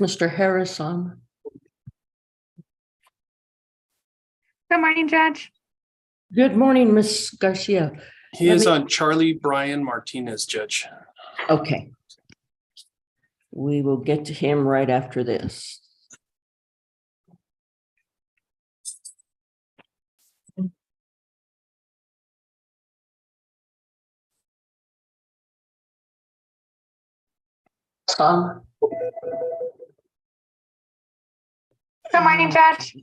Mr. Harris on? Good morning, Judge. Good morning, Ms. Garcia. He is on Charlie Brian Martinez, Judge. Okay. We will get to him right after this. On. Good morning, Judge.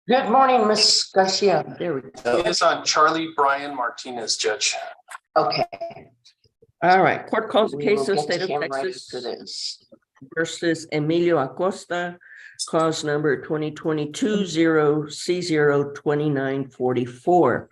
Good morning, Ms. Garcia. There we He go. is on Charlie Brian Martinez, Judge. Okay. All right. Court calls the We case will of get State to of him right Texas after this. versus Emilio Acosta, cause number 2022-0C02944.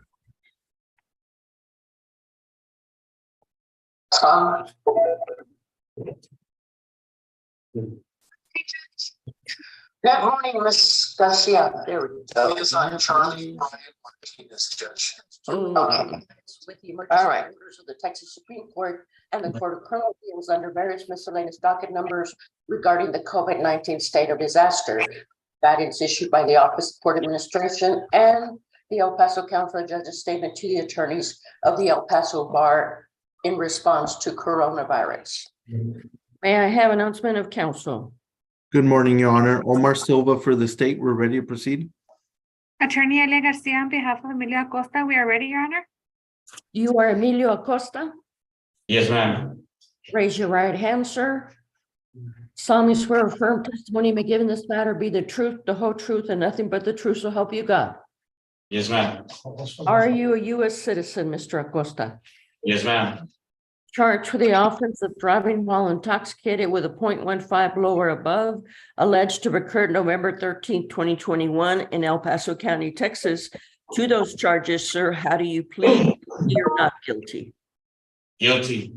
Good morning, Ms. Garcia. There we go. He is on Charlie Brian Martinez, Judge. Okay. With the emergency orders of the Texas Supreme Court and the Court of Criminal Appeals under various miscellaneous docket numbers regarding the COVID-19 state of disaster. That is issued by the Office of Court Administration and the El Paso County Judge's statement to the attorneys of the El Paso Bar in response to coronavirus. May I have announcement of counsel? Good morning, Your Honor. Omar Silva for the state. We're ready to proceed. Attorney Elia Garcia on behalf of Emilio Acosta. We are ready, Your Honor. You are Emilio Acosta? Yes, ma'am. Raise your right hand, sir. Solemnly swear or affirm testimony may give in this matter be the truth, the whole truth, and nothing but the truth, so help you God. Yes, ma'am. Are you a U.S. citizen, Mr. Acosta? Yes, ma'am. Charged with the offense of driving while intoxicated with a 0.15 below or above, alleged to have occurred November 13th, 2021 in El Paso County, Texas. To those charges, sir, how do you plead? You're not guilty. Guilty.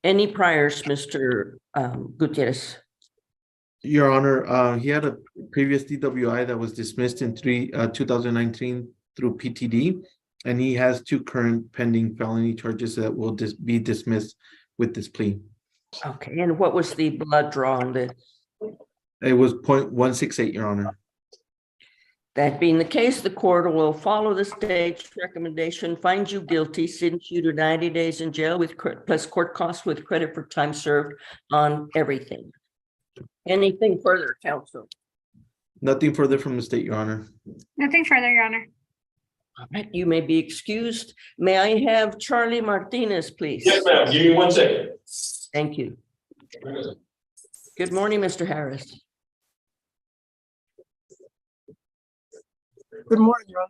Any priors, Mr. Gutierrez? Your Honor, he had a previous DWI that was dismissed in 2019 through PTD, and he has 2 current pending felony charges that will be dismissed with this plea. Okay, and what was the blood draw on this? It was 0.168, Your Honor. That being the case, the court will follow the state's recommendation, find you guilty, sentence you to 90 days in jail with plus court costs with credit for time served on everything. Anything further, counsel? Nothing further from the state, Your Honor. Nothing further, Your Honor. All right, you may be excused. May I have Charlie Martinez, please? Yes, ma'am. Give me 1 second. Thank you. Good morning, Mr. Harris. Good morning, Your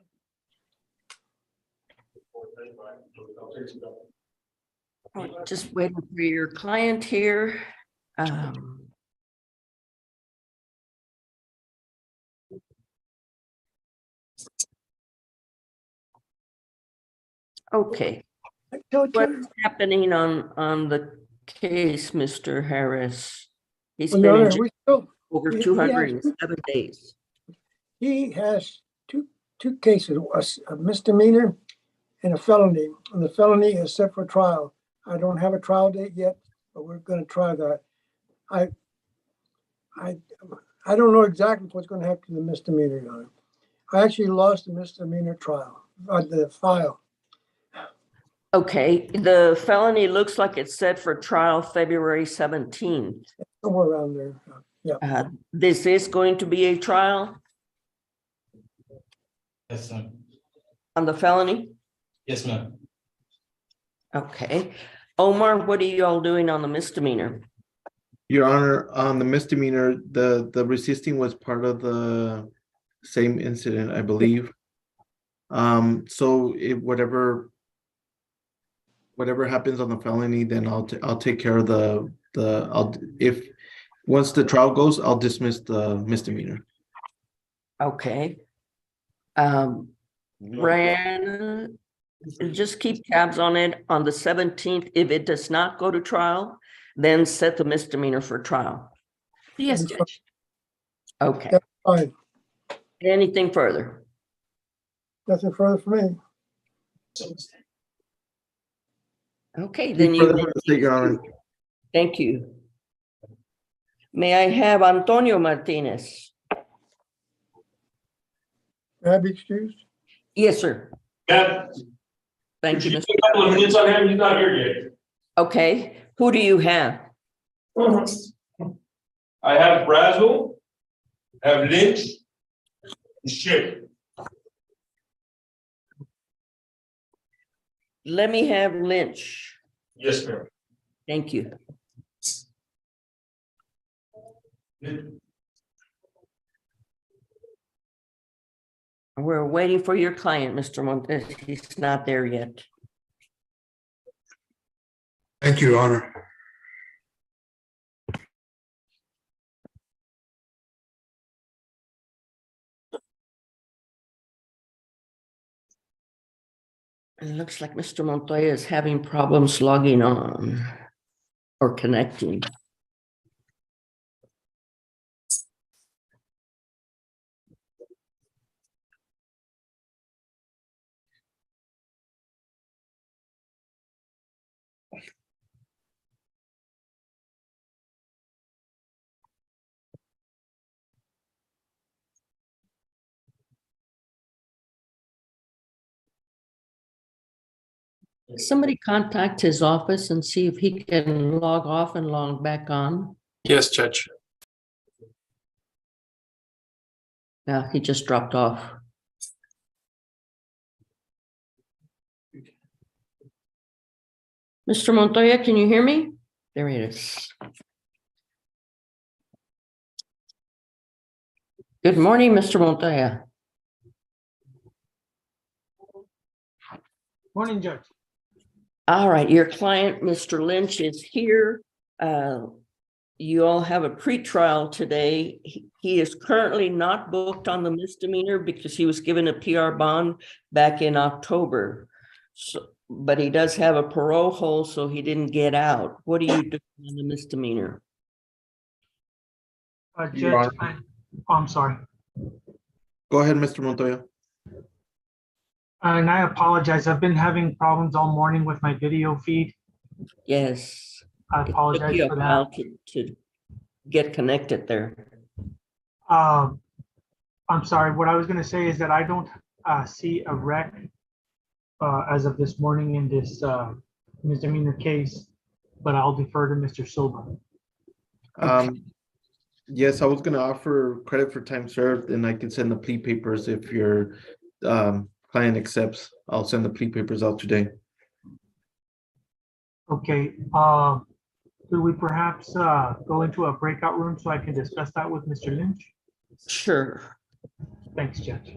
Honor. Just waiting for your client here. Okay, what's happening on the case, Mr. Harris? He's Well, Your been in Honor, jail over he 207 days. He has two cases, a misdemeanor and a felony. And the felony is set for trial. I don't have a trial date yet, but we're going to try that. I don't know exactly what's going to happen to the misdemeanor, Your Honor. I actually lost the misdemeanor trial, the file. Okay, the felony looks like it's set for trial February 17th. Somewhere around there. Yeah. This is going to be a trial Yes, ma'am. on the felony? Yes, ma'am. Okay. Omar, what are you all doing on the misdemeanor? Your Honor, on the misdemeanor, the resisting was part of the same incident, I believe. So if whatever happens on the felony, then I'll take care of if once the trial goes, I'll dismiss the misdemeanor. Okay. Ryan, just keep tabs on it. On the 17th, if it does not go to trial, then set the misdemeanor for trial. Yes, Judge. Okay. That's fine. Anything further? Nothing further for me. Okay, then Further from the state, Your Honor. Thank you. May I have Antonio Martinez? May I be excused? Yes, sir. Yeah. Thank you, A Mr. couple of minutes on him, he's not here yet. Okay, who do you have? I have Brazel, I have Lynch, and Schick. Let me have Lynch. Yes, ma'am. Thank you. We're waiting for your client, Mr. Montes. He's not there yet. Thank you, Your Honor. It looks like Mr. Montoya is having problems logging on or connecting. Somebody contact his office and see if he can log off and log back on. Yes, Judge. Yeah, he just dropped off. Mr. Montoya, can you hear me? There he is. Good morning, Mr. Montoya. Morning, Judge. All right, your client, Mr. Lynch, is here. You all have a pretrial today. He is currently not booked on the misdemeanor because he was given a PR bond back in October. So, but he does have a parole hold, so he didn't get out. What are you doing on the misdemeanor? Judge, I'm sorry. Go ahead, Mr. Montoya. And I apologize. I've been having problems all morning with my video feed. Yes. I It took apologize you a for that. while to get connected there. I'm sorry. What I was going to say is that I don't see a rec as of this morning in this misdemeanor case, but I'll defer to Mr. Silva. Yes, I was gonna offer credit for time served, and I can send the plea papers if your client accepts. I'll send the plea papers out today. Okay. Could we perhaps go into a breakout room so I can discuss that with Mr. Lynch? Sure. Thanks, Judge.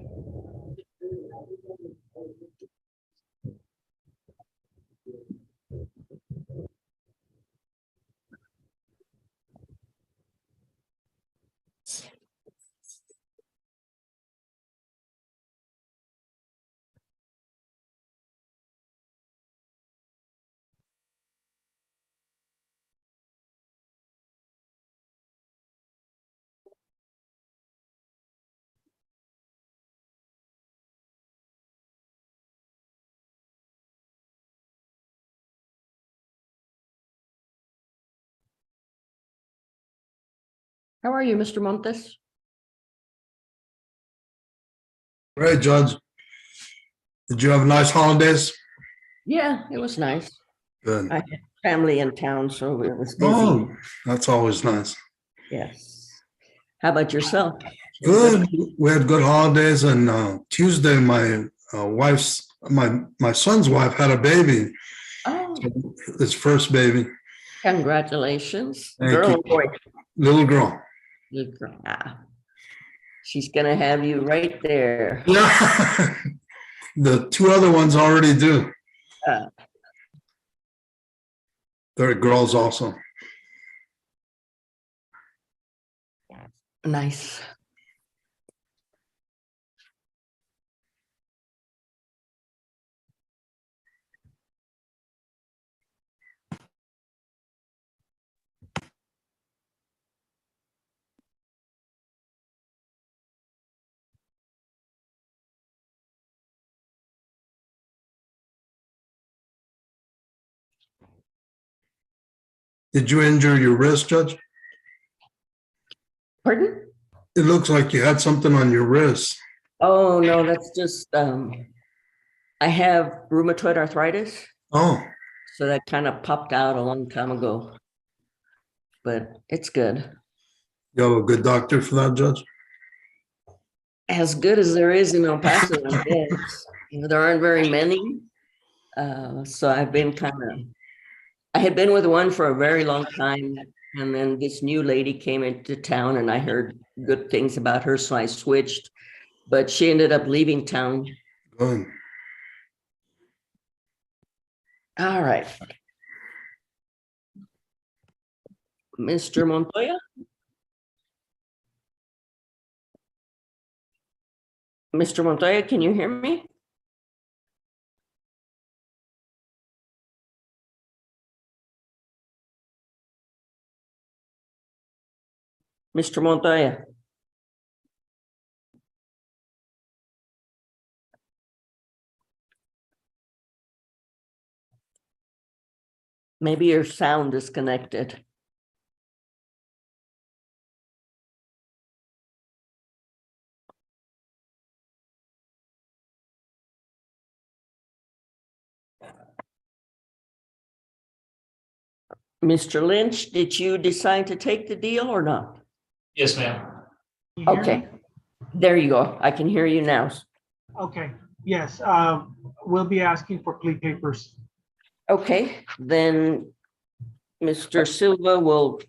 How are you, Mr. Montes? Great, Judge. Did you have nice holidays? Yeah, it was nice. Good. I had family in town, so it was busy. Oh, that's always nice. Yes. How about yourself? Good. We had good holidays, and Tuesday, my my son's wife had a baby, Oh, his first baby, congratulations. Thank Girl you. or boy? little girl. Good girl. Ah. She's gonna have you right there. Yeah, the two other ones already do. Uh, They're girls also. Nice. Did you injure your wrist, Judge? Pardon? It looks like you had something on your wrist. Oh, no, that's just, I have rheumatoid arthritis, Oh, so that kind of popped out a long time ago. But it's good. you have a good doctor for that, Judge? As good as there is in El Paso, I guess. There aren't very many. So I've been I had been with one for a very long time. And then this new lady came into town and I heard good things about her, so I switched. But she ended up leaving town. Good. All right. Mr. Montoya? Mr. Montoya, can you hear me? Mr. Montoya? Maybe your sound disconnected. Mr. Lynch, did you decide to take the deal or not? Yes, ma'am. You hear me? Okay, there you go. I can hear you now. Okay, yes, we'll be asking for plea papers. Okay, then Mr. Silva will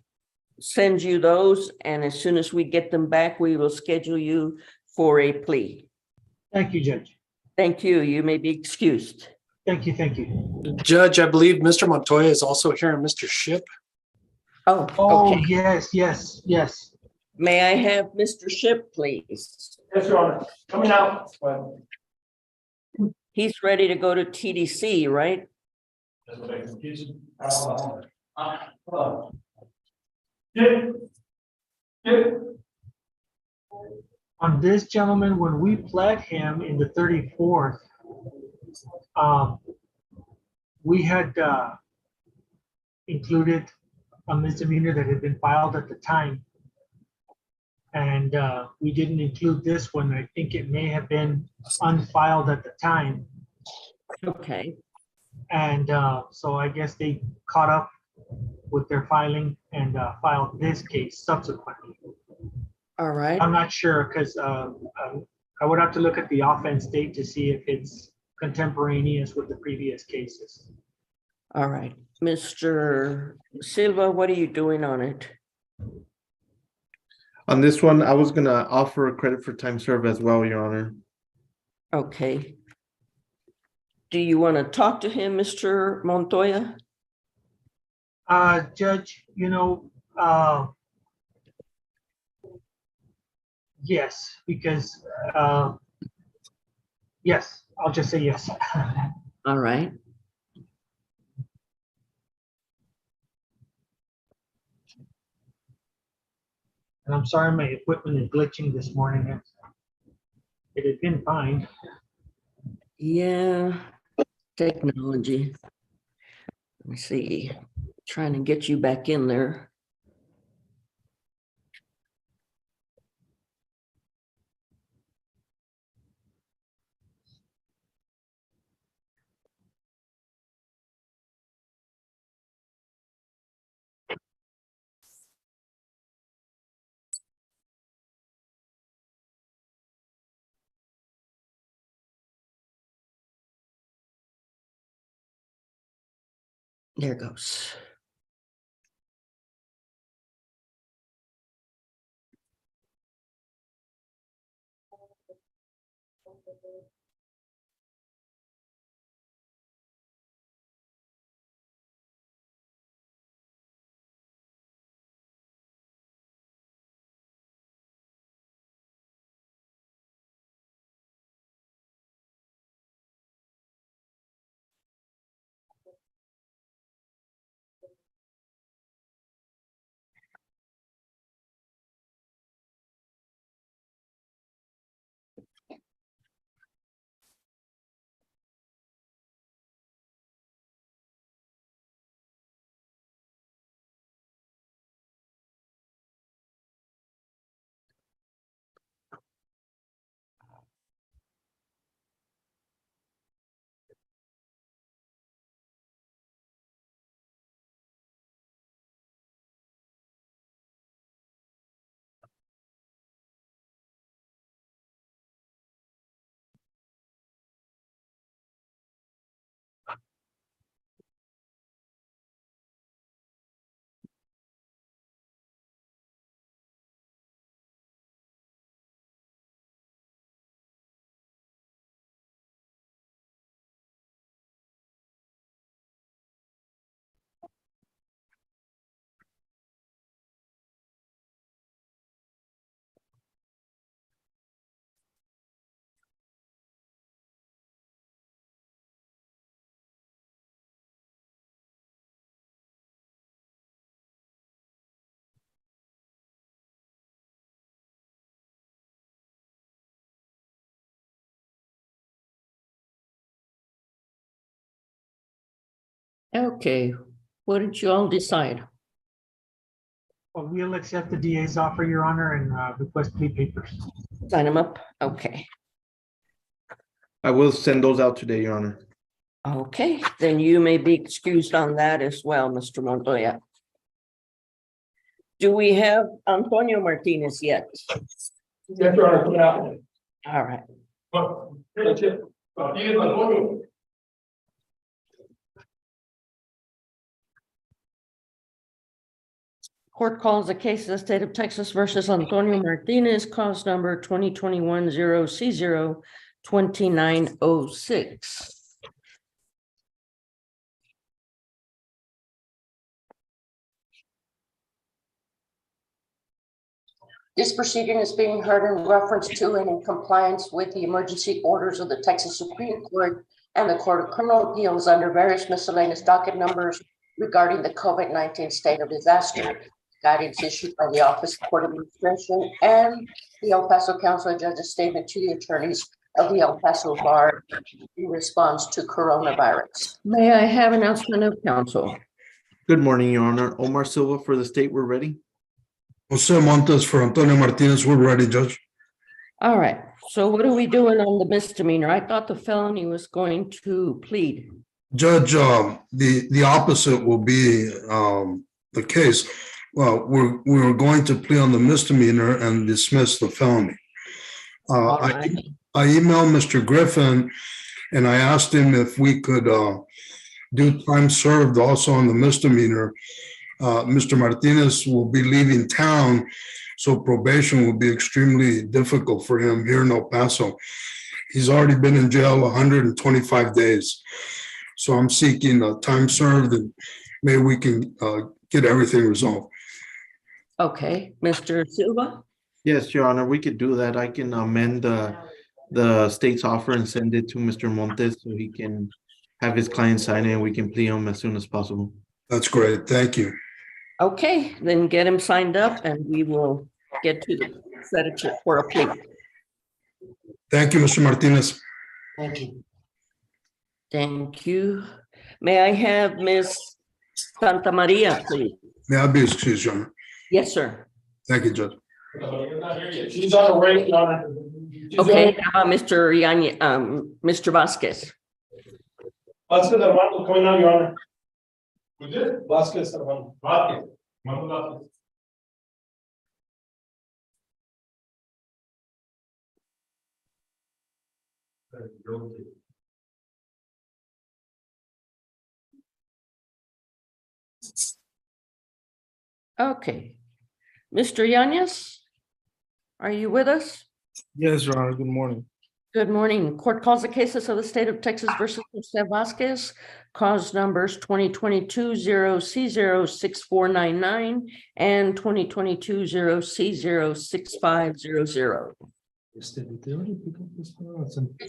send you those, and as soon as we get them back, we will schedule you for a plea. Thank you, Judge. Thank you. You may be excused. Thank you, thank you. Judge, I believe Mr. Montoya is also here and Mr. Ship. Oh, Oh, okay. yes, yes, yes. May I have Mr. Ship, please? Yes, Your Honor. Coming out. He's ready to go to TDC, right? On this gentleman, when we pled him in the 34th, we had included a misdemeanor that had been filed at the time. And we didn't include this one. I think it may have been unfiled at the time. Okay, And so I guess they caught up with their filing and filed this case subsequently. all right. I'm not sure because I would have to look at the offense date to see if it's contemporaneous with the previous cases. All right. Mr. Silva, what are you doing on it? On this one, I was gonna offer a credit for time served as well, Your Honor. Okay. Do you want to talk to him, Mr. Montoya? Judge, yes, because yes, I'll just say yes. All right. And I'm sorry my equipment is glitching this morning. It had been fine. Yeah, technology. Let me see. Trying to get you back in there. There it goes. Okay, what did you all decide? Well, we'll accept the DA's offer, Your Honor, and request plea papers. Sign them up? Okay, I will send those out today, Your Honor. okay, then you may be excused on that as well, Mr. Montoya. Do we have Antonio Martinez yet? Yes, Your Honor, coming out. All right. Court calls the case of the state of Texas versus Antonio Martinez, cause number 2021-0C0-2906. This proceeding is being heard in reference to and in compliance with the emergency orders of the Texas Supreme Court and the Court of Criminal Appeals under various miscellaneous docket numbers regarding the COVID-19 state of disaster. Guidance issued by the Office of Court Administration and the El Paso Council Judge's statement to the attorneys of the El Paso Bar in response to coronavirus. May I have announcement of counsel? Good morning, Your Honor. Omar Silva for the state, we're ready. Jose Montes for Antonio Martinez, we're ready, Judge. All right, so what are we doing on the misdemeanor? I thought the felony was going to plead. Judge, the opposite will be the case. Well, we're going to plea on the misdemeanor and dismiss the felony. All right. I emailed Mr. Griffin and I asked him if we could do time served also on the misdemeanor. Mr. Martinez will be leaving town, so probation will be extremely difficult for him here in El Paso. He's already been in jail 125 days. So I'm seeking time served and maybe we can get everything resolved. Okay, Mr. Silva? Yes, Your Honor, we could do that. I can amend the state's offer and send it to Mr. Montes so he can have his client sign it and we can plea him as soon as possible. That's great. Thank you. Okay, then get him signed up and we will get to set it for a plea. Thank you, Mr. Martinez. Thank you. Thank you. May I have Ms. Santa Maria, please? May I be excused, Your Honor? Yes, sir. Thank you, Judge. She's on the way, Your Honor. Okay, Mr. Yanni, Mr. Vasquez. Vasquez Armando coming out, Your Honor. Who's it? Vasquez Armando. Vasquez. Armando Vasquez. Okay. Mr. Yanez, are you with us? Yes, Your Honor. Good morning. Good morning. Court calls the cases of the state of Texas versus Jose Vasquez, cause numbers 2022-0C0-6499 and 2022-0C0-6500. This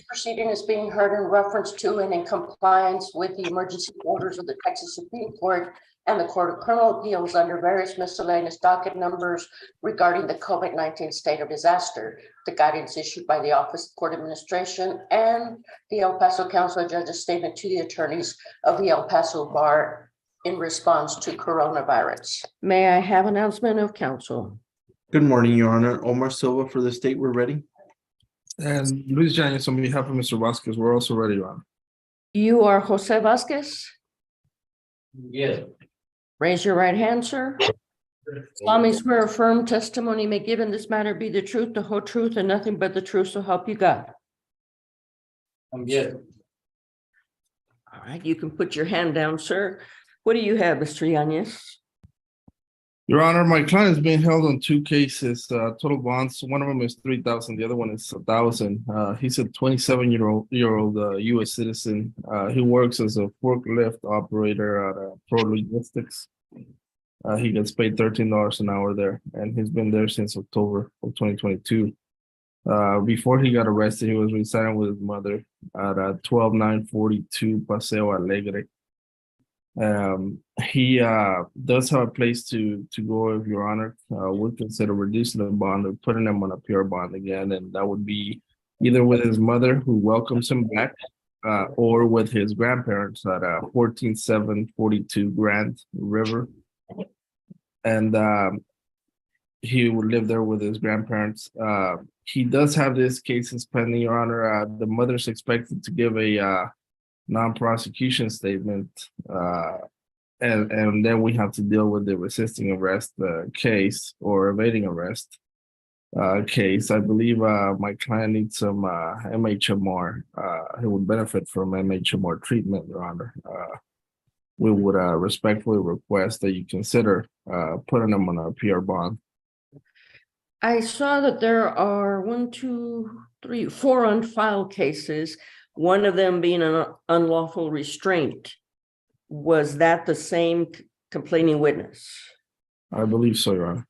proceeding is being heard in reference to and in compliance with the emergency orders of the Texas Supreme Court and the Court of Criminal Appeals under various miscellaneous docket numbers regarding the COVID-19 state of disaster. The guidance issued by the Office of Court Administration and the El Paso Council Judge's statement to the attorneys of the El Paso Bar in response to coronavirus. May I have announcement of counsel? Good morning, Your Honor. Omar Silva for the state, we're ready. And Luis Yañez on behalf of Mr. Vasquez, we're also ready, Your Honor. You are Jose Vasquez? Yes. Raise your right hand, sir. Solemnly swear a firm testimony may give in this matter be the truth, the whole truth, and nothing but the truth, so help you God. Yes. All right, you can put your hand down, sir. What do you have, Mr. Yanez? Your Honor, my client is being held on two cases, total bonds. One of them is $3,000. The other one is $1,000. He's a 27-year-old U.S. citizen. He works as a forklift operator at Pro Logistics. He gets paid $13 an hour there, and he's been there since October of 2022. Before he got arrested, he was residing with his mother at 12942 Paseo Alegre. He does have a place to go, if Your Honor. Would consider reducing the bond or putting him on a pure bond again, and that would be either with his mother, who welcomes him back or with his grandparents at 14742 Grand River. And he would live there with his grandparents. He does have this cases pending, Your Honor. The mother's expected to give a non-prosecution statement, and then we have to deal with the resisting arrest case or evading arrest case. I believe my client needs some MHMR. He would benefit from MHMR treatment, Your Honor. We would respectfully request that you consider putting him on a PR bond. I saw that there are 1, 2, 3, 4 unfiled cases, one of them being an unlawful restraint. Was that the same complaining witness? I believe so, Your Honor.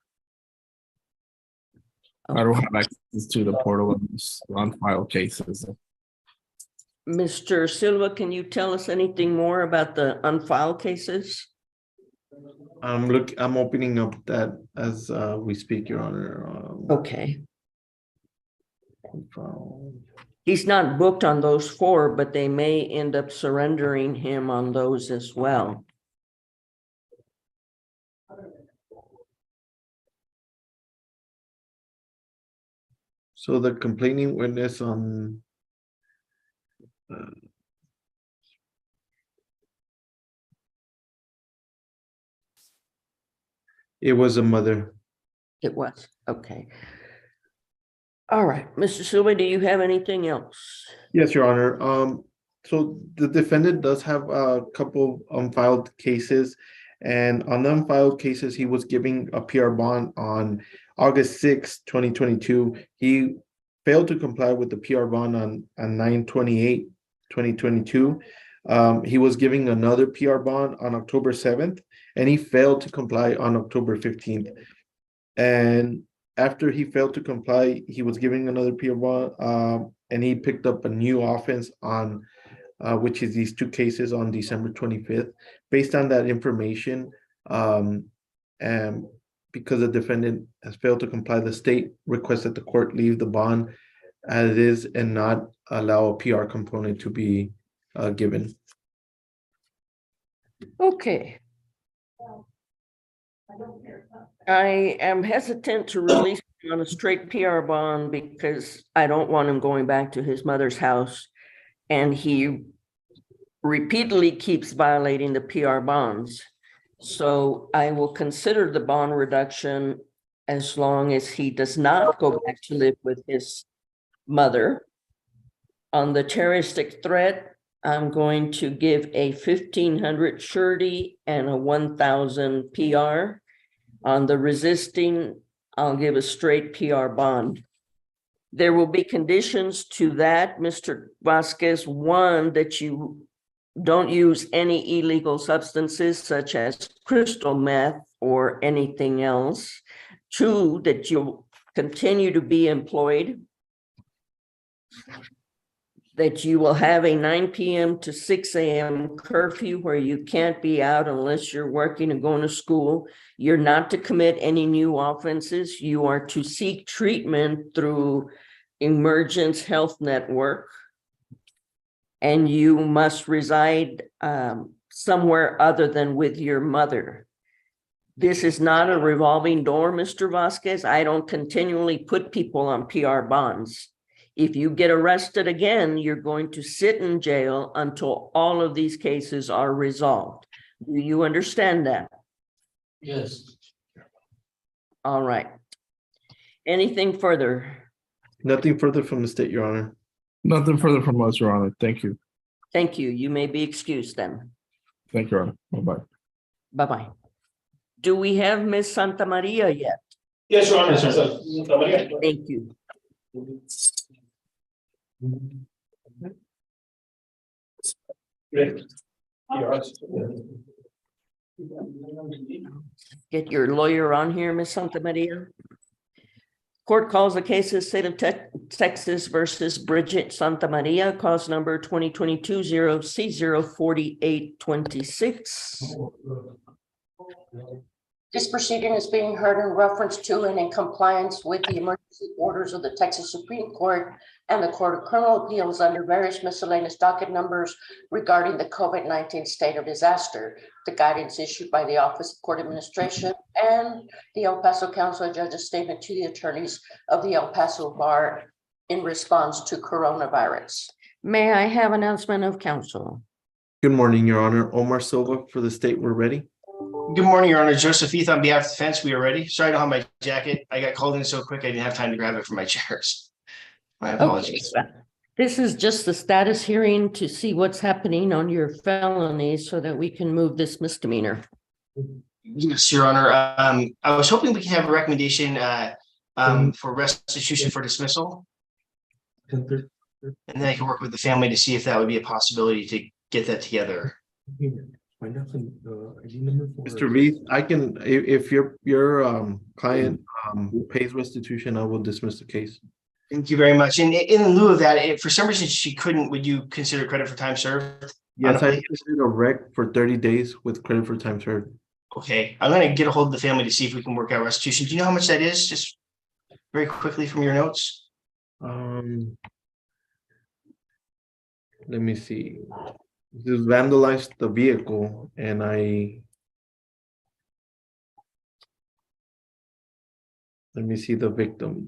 I don't have access to the portal of these unfiled cases. Mr. Silva, can you tell us anything more about the unfiled cases? I'm opening up that as we speak, Your Honor. Okay. He's not booked on those 4, but they may end up surrendering him on those as well. So the complaining witness on it was a mother. It was, okay. All right, Mr. Silva, do you have anything else? Yes, Your Honor. So the defendant does have a couple unfiled cases, and on the unfiled cases, he was giving a PR bond on August 6, 2022. He failed to comply with the PR bond on 9/28, 2022. He was giving another PR bond on October 7th, and he failed to comply on October 15th. And after he failed to comply, he was giving another PR bond, and he picked up a new offense on, which is these 2 cases on December 25th. Based on that information, and because the defendant has failed to comply, the state requests that the court leave the bond as it is and not allow a PR component to be given. Okay. I am hesitant to release him on a straight PR bond because I don't want him going back to his mother's house. And he repeatedly keeps violating the PR bonds. So I will consider the bond reduction as long as he does not go back to live with his mother. On the terroristic threat, I'm going to give a 1,500 surety and a 1,000 PR. On the resisting, I'll give a straight PR bond. There will be conditions to that, Mr. Vasquez. One, that you don't use any illegal substances such as crystal meth or anything else. 2, that you'll continue to be employed. That you will have a 9 p.m. to 6 a.m. curfew where you can't be out unless you're working and going to school. You're not to commit any new offenses. You are to seek treatment through Emergence Health Network. And you must reside somewhere other than with your mother. This is not a revolving door, Mr. Vasquez. I don't continually put people on PR bonds. If you get arrested again, you're going to sit in jail until all of these cases are resolved. Do you understand that? Yes. All right. Anything further? Nothing further from the state, Your Honor. Nothing further from us, Your Honor. Thank you. Thank you. You may be excused then. Thank you, Your Honor. Bye-bye. Bye-bye. Do we have Ms. Santa Maria yet? Yes, Your Honor. Santa Maria. Thank you. Great. Get your lawyer on here, Ms. Santa Maria. Court calls the case of State of Texas versus Bridget Santa Maria, cause number 2022-0C04826. This proceeding is being heard in reference to and in compliance with the emergency orders of the Texas Supreme Court and the Court of Criminal Appeals under various miscellaneous docket numbers regarding the COVID-19 state of disaster, the guidance issued by the Office of Court Administration and the El Paso Council of Judges statement to the attorneys of the El Paso Bar in response to coronavirus. May I have announcement of council? Good morning, Your Honor. Omar Silva for the state. We're ready. Good morning, Your Honor. Joseph Heath on behalf of the defense. We are ready. Sorry I don't have my jacket. I got called in so quick I didn't have time to grab it from my chairs. My apologies. Okay. This is just the status hearing to see what's happening on your felony so that we can move this misdemeanor. Yes, Your Honor. I was hoping we could have a recommendation for restitution for dismissal. And then I can work with the family to see if that would be a possibility to get that together. Mr. Reed, I can, if your client pays restitution, I will dismiss the case. Thank you very much. And in lieu of that, if for some reason she couldn't, would you consider credit for time served? Yes, I consider a rec for 30 days with credit for time served. Okay, I'm gonna get a hold of the family to see if we can work out restitution. Do you know how much that is? Just very quickly from your notes. Let me see. This vandalized the vehicle and let me see the victim.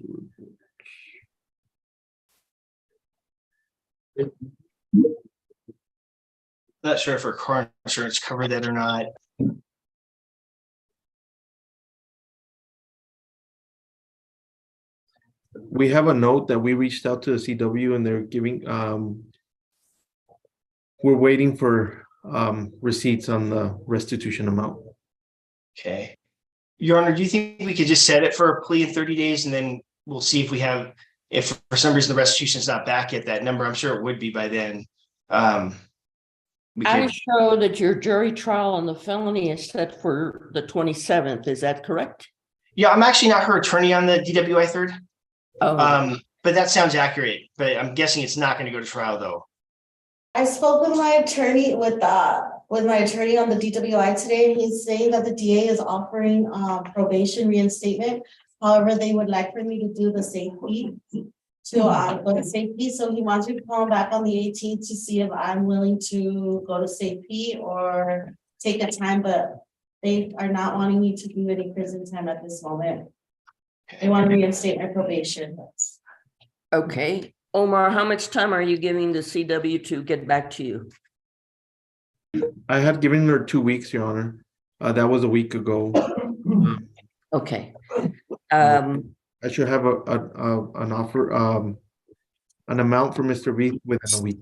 Not sure if our car insurance covered that or not. We have a note that we reached out to the CW and they're giving, we're waiting for receipts on the restitution amount. Okay. Your Honor, do you think we could just set it for a plea in 30 days and then we'll see if we have, if for some reason the restitution is not back at that number? I'm sure it would be by then. I show that your jury trial on the felony is set for the 27th. Is that correct? Yeah, I'm actually not her attorney on the DWI third. Oh. But that sounds accurate, but I'm guessing it's not going to go to trial though. I spoke with my attorney on the DWI today. He's saying that the DA is offering probation reinstatement. However, they would like for me to do the safety to go to safety. So he wants me to call back on the 18th to see if I'm willing to go to safety or take a time, but they are not wanting me to do any prison time at this moment. They want to reinstate my probation. Okay. Omar, how much time are you giving the CW to get back to you? I had given her 2 weeks, Your Honor. That was a week ago. Okay. I should have an offer, an amount for Mr. Reed within a week.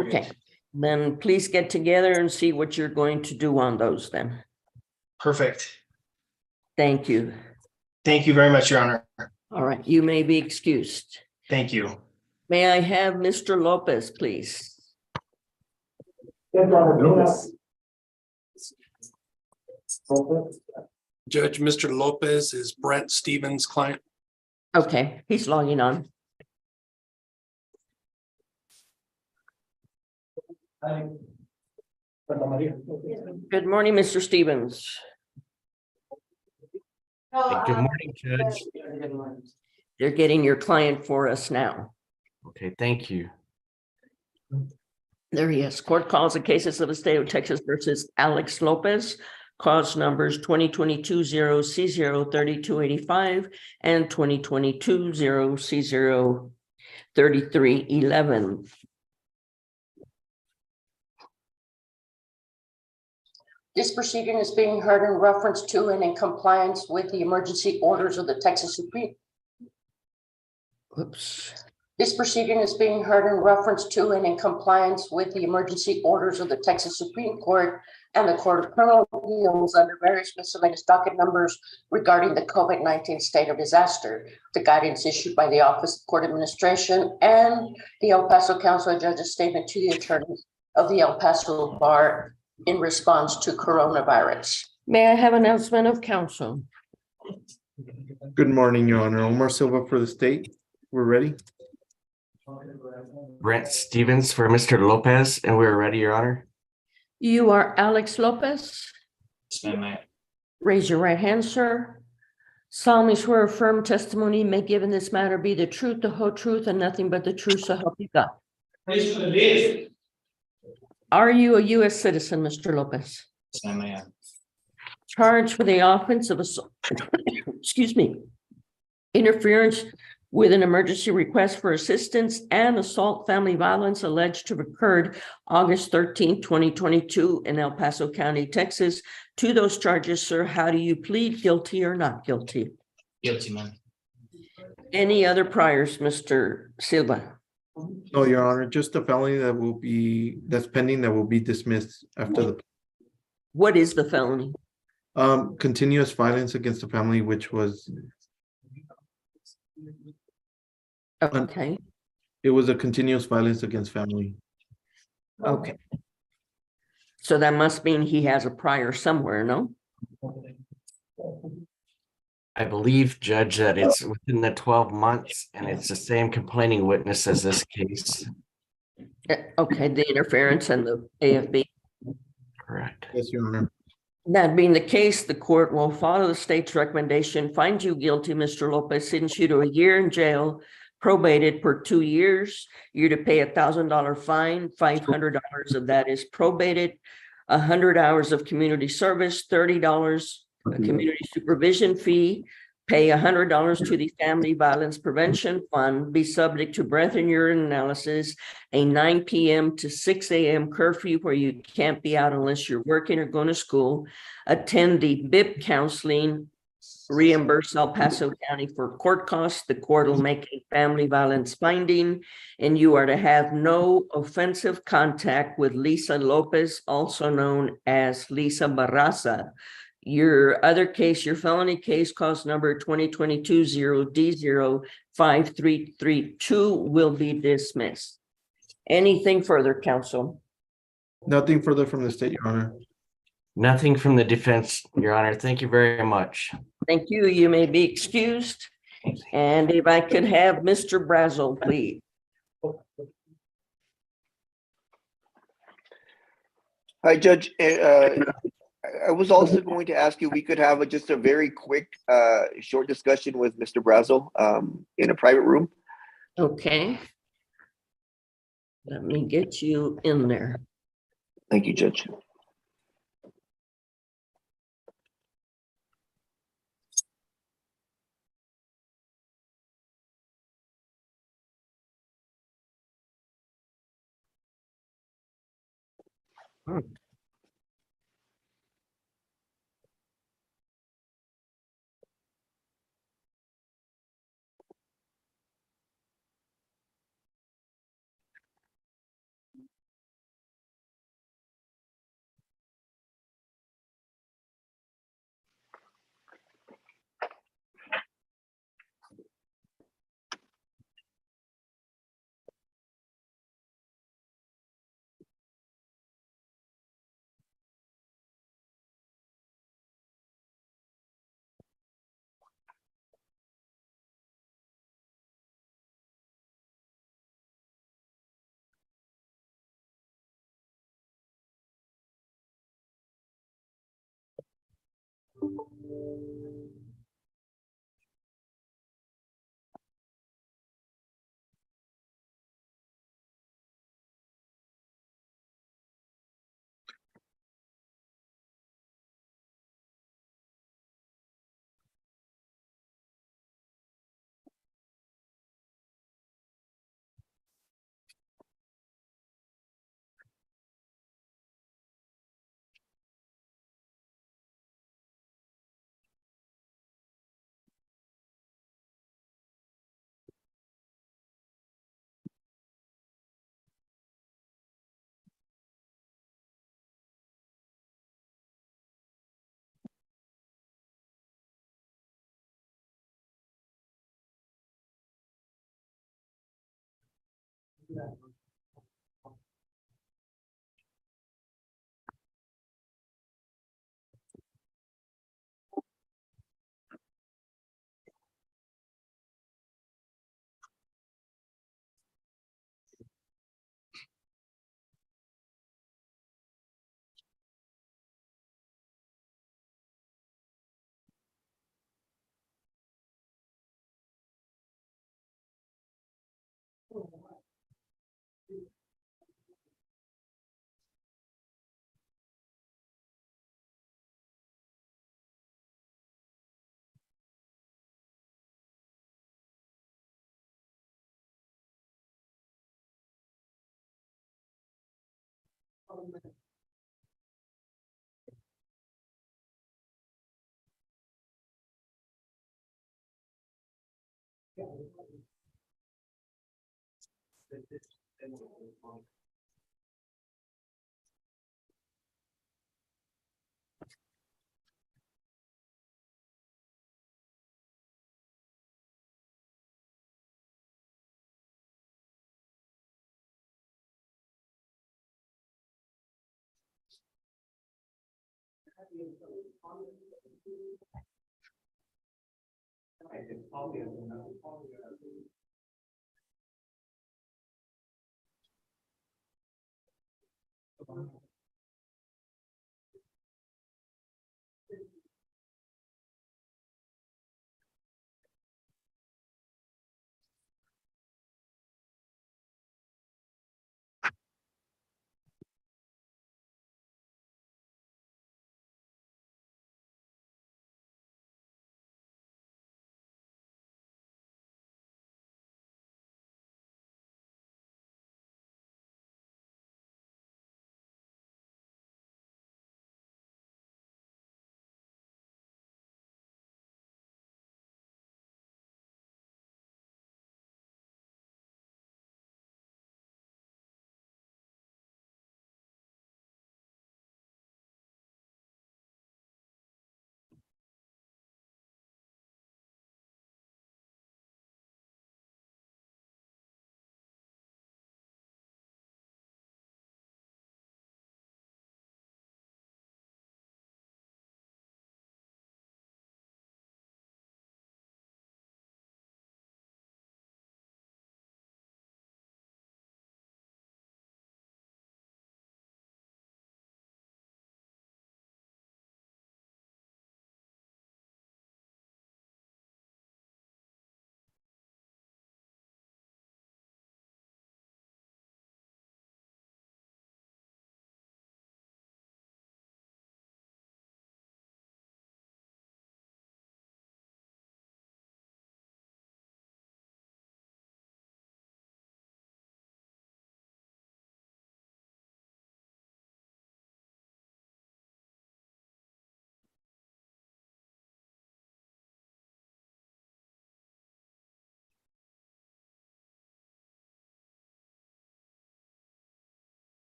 Okay. Then please get together and see what you're going to do on those then. Perfect. Thank you. Thank you very much, Your Honor. All right. You may be excused. Thank you. May I have Mr. Lopez, please? Judge, Mr. Lopez is Brent Stevens' client. Okay, he's logging on. Good morning, Mr. Stevens. Good morning, Judge. They're getting your client for us now. Okay, thank you. There he is. Court calls the cases of the state of Texas versus Alex Lopez. Cause numbers 2022-0C03285 and 2022-0C03311. This proceeding is being heard in reference to and in compliance with the emergency orders of the Texas Supreme. This proceeding is being heard in reference to and in compliance with the emergency orders of the Texas Supreme Court and the Court of Criminal Appeals under various miscellaneous docket numbers regarding the COVID-19 state of disaster, the guidance issued by the Office of Court Administration and the El Paso Council of Judges statement to the attorneys of the El Paso Bar in response to coronavirus. May I have announcement of counsel? Good morning, Your Honor. Omar Silva for the state. We're ready. Brent Stevens for Mr. Lopez, and we're ready, Your Honor. You are Alex Lopez? Raise your right hand, sir. Solemnly swear a firm testimony you may give in this matter be the truth, the whole truth, and nothing but the truth, so help you God. Please to the list. Are you a U.S. citizen, Mr. Lopez? Yes, ma'am, I am. Charged with the offense of assault, excuse me, interference with an emergency request for assistance and assault family violence alleged to have occurred August 13, 2022 in El Paso County, Texas. To those charges, sir, how do you plead, guilty or not guilty? Guilty, ma'am. Any other priors, Mr. Silva? No, Your Honor, just a felony that's pending that will be dismissed after the What is the felony? continuous violence against the family, which was, Okay, it was a continuous violence against family. okay. So that must mean he has a prior somewhere, no? I believe, Judge, that it's within the 12 months and it's the same complaining witness as this case. Okay, the interference and the AFB. Correct. Yes, Your Honor. That being the case, the court will follow the state's recommendation, find you guilty, Mr. Lopez, sentence you to a year in jail, probated for 2 years. You're to pay $1,000 fine, $500 of that is probated, 100 hours of community service, $30 a community supervision fee, pay $100 to the Family Violence Prevention Fund, be subject to breath and urine analysis, a 9 p.m. to 6 a.m. curfew where you can't be out unless you're working or going to school, attend the BIP counseling, reimburse El Paso County for court costs. The court will make a family violence finding, and you are to have no offensive contact with Lisa Lopez, also known as Lisa Barraza. Your other case, your felony case, cause number 2022-0D05332 will be dismissed. Anything further, counsel? Nothing further from the state, Your Honor. Nothing from the defense, Your Honor. Thank you very much. Thank you. You may be excused. And if I could have Mr. Brazel, please. Hi, Judge. I was also going to ask you, we could have just a very quick, short discussion with Mr. Brazel in a private room. Okay. Let me get you in there. Thank you, Judge.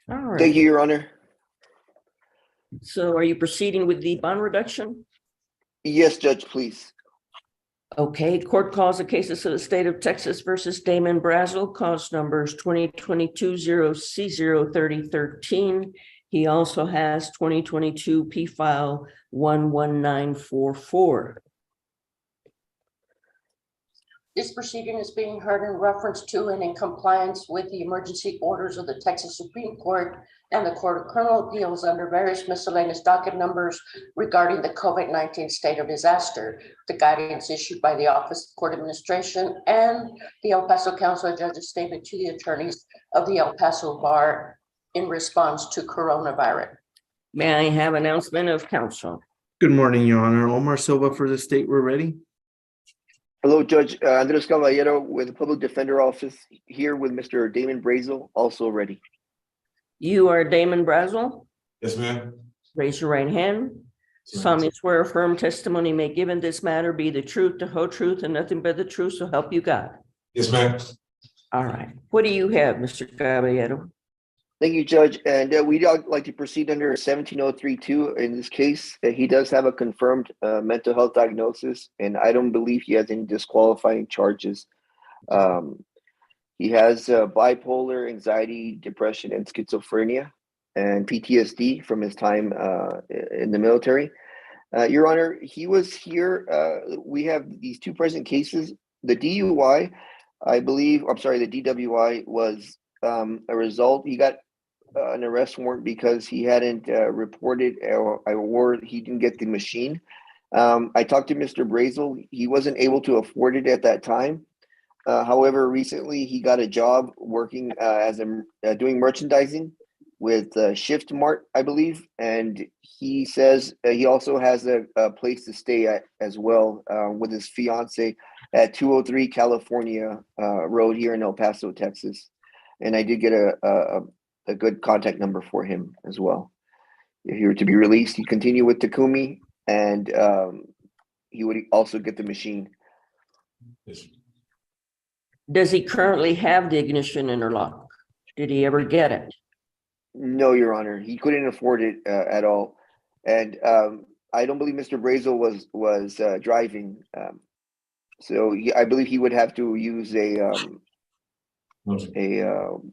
All right. Thank you, Your Honor. So are you proceeding with the bond reduction? Yes, Judge, please. Okay, court calls the cases of the state of Texas versus Damon Brazel, cause numbers 2022-0C03013. He also has 2022 P file 11944. This proceeding is being heard in reference to and in compliance with the emergency orders of the Texas Supreme Court and the Court of Criminal Appeals under various miscellaneous docket numbers regarding the COVID-19 state of disaster, the guidance issued by the Office of Court Administration and the El Paso Council of Judges statement to the attorneys of the El Paso Bar in response to coronavirus. May I have announcement of counsel? Good morning, Your Honor. Omar Silva for the state. We're ready. Hello, Judge Andres Caballero with the Public Defender Office here with Mr. Damon Brazel, also ready. You are Damon Brazel. Yes, ma'am. Raise your right hand. Solemnly swear a firm testimony may give in this matter be the truth, the whole truth, and nothing but the truth, so help you God. Yes, ma'am. All right. What do you have, Mr. Caballero? Thank you, Judge. And we'd like to proceed under 17032 in this case. He does have a confirmed mental health diagnosis, and I don't believe he has any disqualifying charges. He has bipolar, anxiety, depression, and schizophrenia, and PTSD from his time in the military. Your Honor, he was here. We have these two present cases. The DUI, I believe, I'm sorry, the DWI was a result. He got an arrest warrant because he hadn't reported or he didn't get the machine. I talked to Mr. Brazel. He wasn't able to afford it at that time. However, recently he got a job working as doing merchandising with Shift Mart, I believe, and he says he also has a place to stay at as well with his fiance at 203 California Road here in El Paso, Texas. And I did get a good contact number for him as well. If he were to be released, he'd continue with Takumi, and he would also get the machine. Does he currently have the ignition interlock? Did he ever get it? No, Your Honor, he couldn't afford it at all, and I don't believe Mr. Brazel was driving, so I believe he would have to use a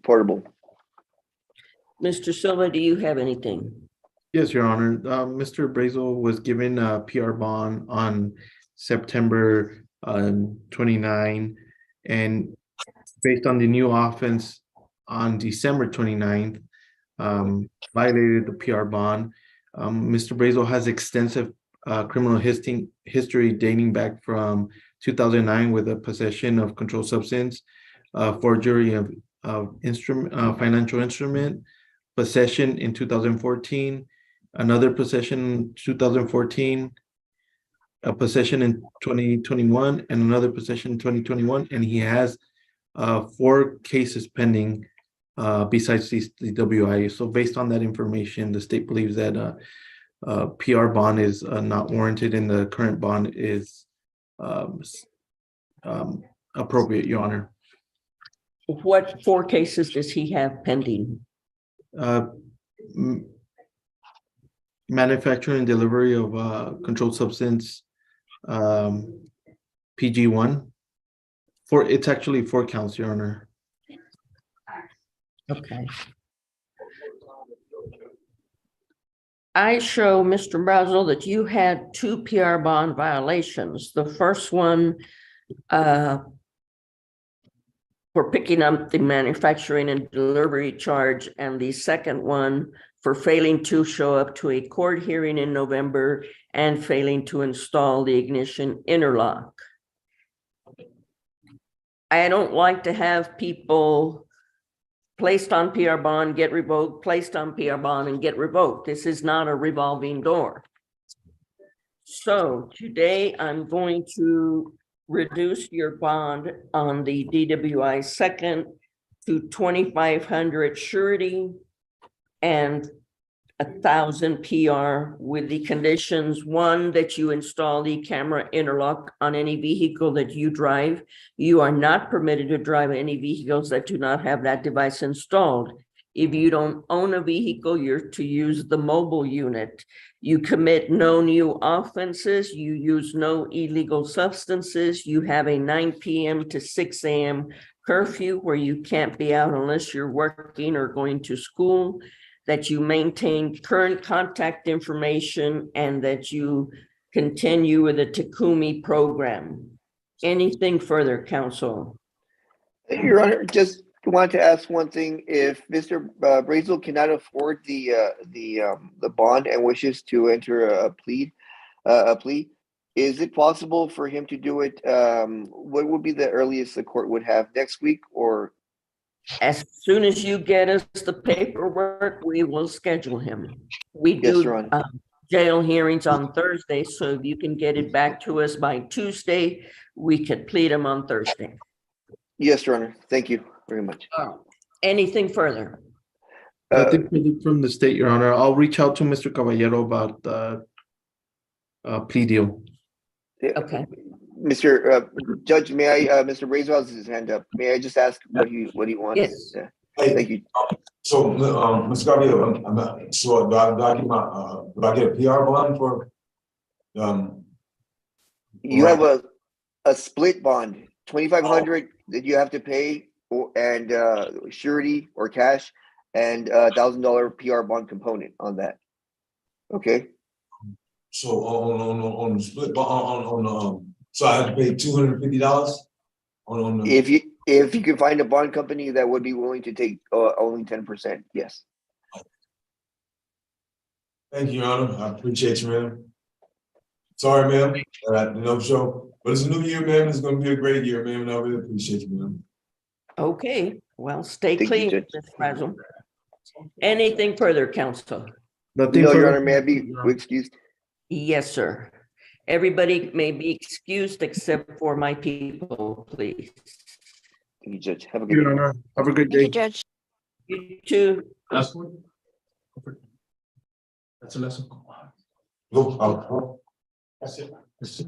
portable. Mr. Silva, do you have anything? Yes, Your Honor. Mr. Brazel was given a PR bond on September 29, and based on the new offense on December 29th, violated the PR bond. Mr. Brazel has extensive criminal history dating back from 2009 with a possession of controlled substance, forgery of financial instrument, possession in 2014, another possession in 2014, a possession in 2021, and another possession in 2021, and he has 4 cases pending besides the WI. So based on that information, the state believes that PR bond is not warranted and the current bond is appropriate, Your Honor. What 4 cases does he have pending? Manufacturing and delivery of controlled substance, PG1. It's actually 4 counts, Your Honor. Okay. I show, Mr. Brazel, that you had 2 PR bond violations. The first one for picking up the manufacturing and delivery charge, and the second one for failing to show up to a court hearing in November and failing to install the ignition interlock. I don't like to have people placed on PR bond, get revoked, placed on PR bond and get revoked. This is not a revolving door. So today I'm going to reduce your bond on the DWI second to 2,500 surety and 1,000 PR with the conditions: 1, that you install the camera interlock on any vehicle that you drive. You are not permitted to drive any vehicles that do not have that device installed. If you don't own a vehicle, you're to use the mobile unit. You commit no new offenses. You use no illegal substances. You have a 9 p.m. to 6 a.m. curfew where you can't be out unless you're working or going to school. That you maintain current contact information, and that you continue with the Takumi program. Anything further, counsel? Your Honor, just want to ask one thing. If Mr. Brazel cannot afford the bond and wishes to enter a plea, is it possible for him to do it? What would be the earliest the court would have, next week, or? As soon as you get us the paperwork, we will schedule him. We do jail hearings on Thursday, so if you can get it back to us by Tuesday, we could plead him on Thursday. Yes, Your Honor. Thank you very much. Anything further? Nothing from the state, Your Honor. I'll reach out to Mr. Caballero about the plea deal. Okay. Mr. Judge, may I, Mr. Brazel has his hand up. May I just ask what he wants? Yes. Yeah. Thank you. So, Mr. Gabriel, I'm not sure. Do I get a PR bond for? You have a split bond, 2,500 that you have to pay, and surety or cash, and $1,000 PR bond component on that. Okay. So on the split bond so I have to pay $250 on the. If you can find a bond company that would be willing to take only 10%, yes. Thank you, Your Honor. I appreciate you, ma'am. Sorry, ma'am. No show. But it's a new year, ma'am. It's gonna be a great year, ma'am, and I really appreciate you, ma'am. Okay, well, stay Thank you, clean, Judge. Ms. Brazel. Anything further, council? Nothing No, Your further. Honor, may I be excused? Yes, sir. Everybody may be excused except for my people, please. Thank you, Judge. Have a good Your day. Honor, have a good Thank you, day. Judge. You too. Last one. That's the last one. No, That's it. That's it.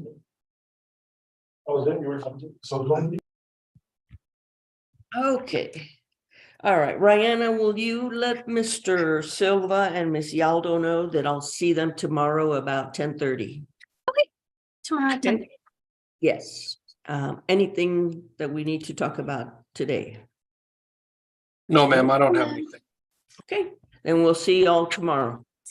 Oh, is that yours? So long. Okay. All right, Rihanna, will you let Mr. Silva and Ms. Yaldo know that I'll see them tomorrow about 10:30? Tomorrow at 10. Yes. Anything that we need to talk about today? No, ma'am, I don't have anything. Okay, then we'll see you all tomorrow.